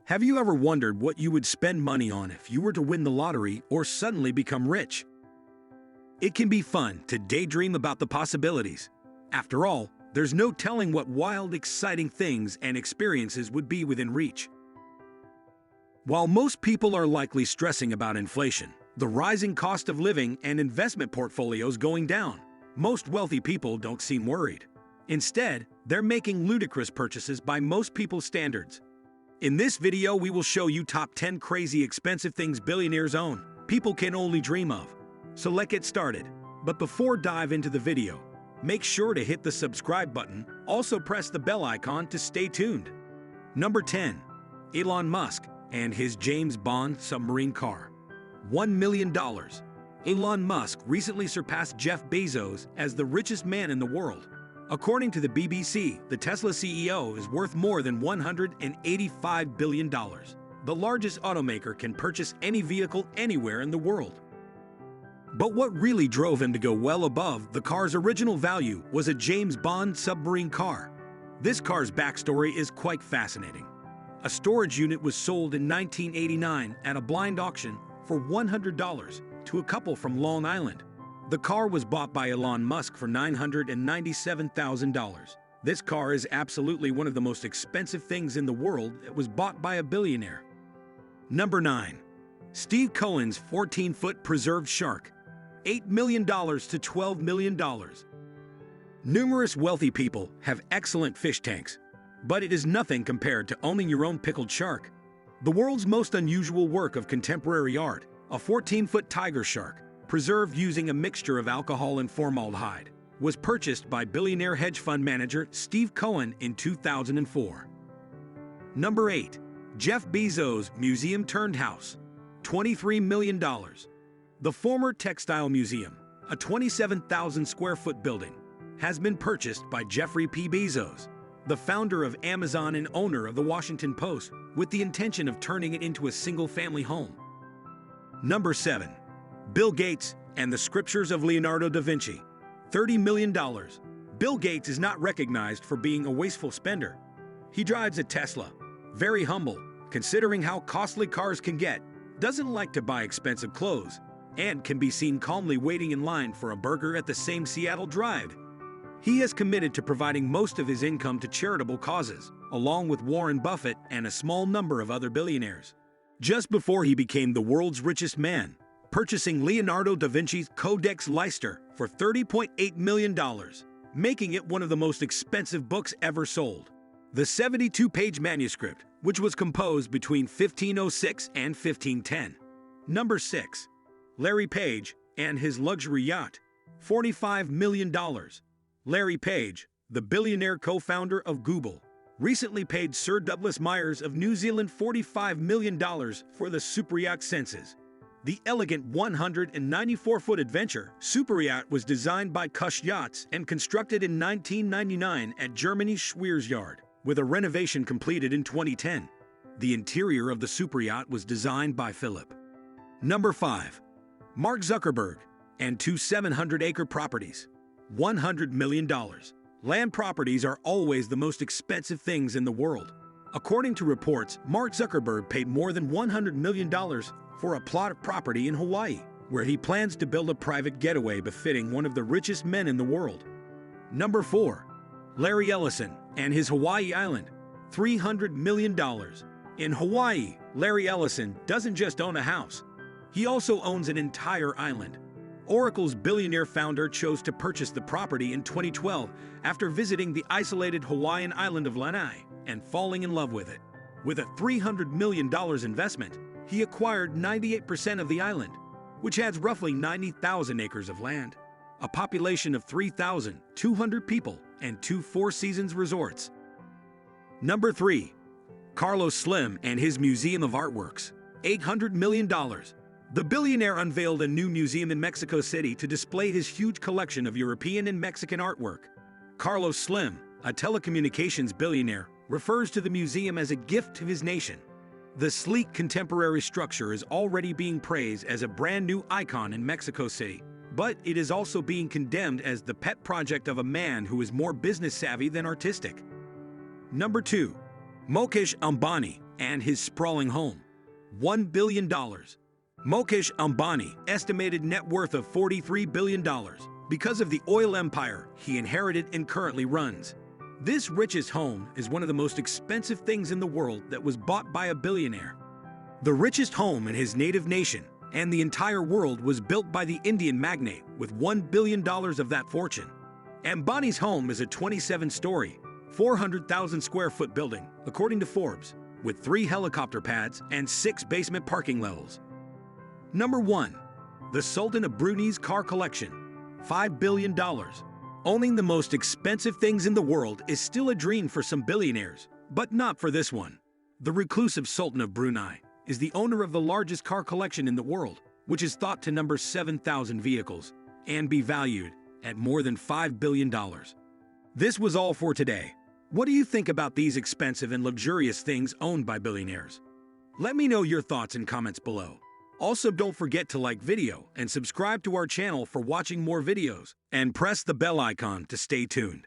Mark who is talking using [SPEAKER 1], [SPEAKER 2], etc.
[SPEAKER 1] Have you ever wondered what you would spend money on if you were to win the lottery or suddenly become rich? It can be fun to daydream about the possibilities. After all, there's no telling what wild, exciting things and experiences would be within reach. While most people are likely stressing about inflation, the rising cost of living and investment portfolios going down, most wealthy people don't seem worried. Instead, they're making ludicrous purchases by most people's standards. In this video, we will show you top 10 crazy expensive things billionaires own, people can only dream of. So let's get started. But before dive into the video, make sure to hit the subscribe button, also press the bell icon to stay tuned. Number 10. Elon Musk and his James Bond submarine car. $1 million. Elon Musk recently surpassed Jeff Bezos as the richest man in the world. According to the BBC, the Tesla CEO is worth more than $185 billion. The largest automaker can purchase any vehicle anywhere in the world. But what really drove him to go well above the car's original value was a James Bond submarine car. This car's backstory is quite fascinating. A storage unit was sold in 1989 at a blind auction for $100 to a couple from Long Island. The car was bought by Elon Musk for $997,000. This car is absolutely one of the most expensive things in the world that was bought by a billionaire. Number 9. Steve Cohen's 14-foot preserved shark. $8 million to $12 million. Numerous wealthy people have excellent fish tanks, but it is nothing compared to owning your own pickled shark. The world's most unusual work of contemporary art, a 14-foot tiger shark, preserved using a mixture of alcohol and formaldehyde, was purchased by billionaire hedge fund manager Steve Cohen in 2004. Number 8. Jeff Bezos' museum-turned-house. $23 million. The former Textile Museum, a 27,000-square-foot building, has been purchased by Jeffrey P. Bezos, the founder of Amazon and owner of the Washington Post, with the intention of turning it into a single-family home. Number 7. Bill Gates and the Scriptures of Leonardo da Vinci. $30 million. Bill Gates is not recognized for being a wasteful spender. He drives a Tesla, very humble, considering how costly cars can get, doesn't like to buy expensive clothes, and can be seen calmly waiting in line for a burger at the same Seattle Drive. He has committed to providing most of his income to charitable causes, along with Warren Buffett and a small number of other billionaires. Just before he became the world's richest man, purchasing Leonardo da Vinci's Codex Leicester for $30.8 million, making it one of the most expensive books ever sold. The 72-page manuscript, which was composed between 1506 and 1510. Number 6. Larry Page and his luxury yacht. $45 million. Larry Page, the billionaire co-founder of Google, recently paid Sir Douglas Myers of New Zealand $45 million for the super yacht Senses. The elegant 194-foot adventure super yacht was designed by Kush Yachts and constructed in 1999 at Germany's Schweers Yard, with a renovation completed in 2010. The interior of the super yacht was designed by Philip. Number 5. Mark Zuckerberg and two 700-acre properties. $100 million. Land properties are always the most expensive things in the world. According to reports, Mark Zuckerberg paid more than $100 million for a plot of property in Hawaii, where he plans to build a private getaway befitting one of the richest men in the world. Number 4. Larry Ellison and his Hawaii island. $300 million. In Hawaii, Larry Ellison doesn't just own a house. He also owns an entire island. Oracle's billionaire founder chose to purchase the property in 2012 after visiting the isolated Hawaiian island of Lanai and falling in love with it. With a $300 million investment, he acquired 98% of the island, which has roughly 90,000 acres of land, a population of 3,200 people, and two Four Seasons resorts. Number 3. Carlos Slim and his Museum of Artworks. $800 million. The billionaire unveiled a new museum in Mexico City to display his huge collection of European and Mexican artwork. Carlos Slim, a telecommunications billionaire, refers to the museum as a gift to his nation. The sleek contemporary structure is already being praised as a brand new icon in Mexico City, but it is also being condemned as the pet project of a man who is more business savvy than artistic. Number 2. Mukesh Ambani and his sprawling home. $1 billion. Mukesh Ambani, estimated net worth of $43 billion because of the oil empire he inherited and currently runs. This richest home is one of the most expensive things in the world that was bought by a billionaire. The richest home in his native nation and the entire world was built by the Indian magnate with $1 billion of that fortune. Ambani's home is a 27-story, 400,000 square foot building, according to Forbes, with 3 helicopter pads and 6 basement parking levels. Number 1. The Sultan of Brunei's car collection, $5 billion. Owning the most expensive things in the world is still a dream for some billionaires, but not for this one. The reclusive Sultan of Brunei is the owner of the largest car collection in the world, which is thought to number 7,000 vehicles and be valued at more than $5 billion. This was all for today. What do you think about these expensive and luxurious things owned by billionaires? Let me know your thoughts in comments below. Also, don't forget to like video and subscribe to our channel for watching more videos, and press the bell icon to stay tuned.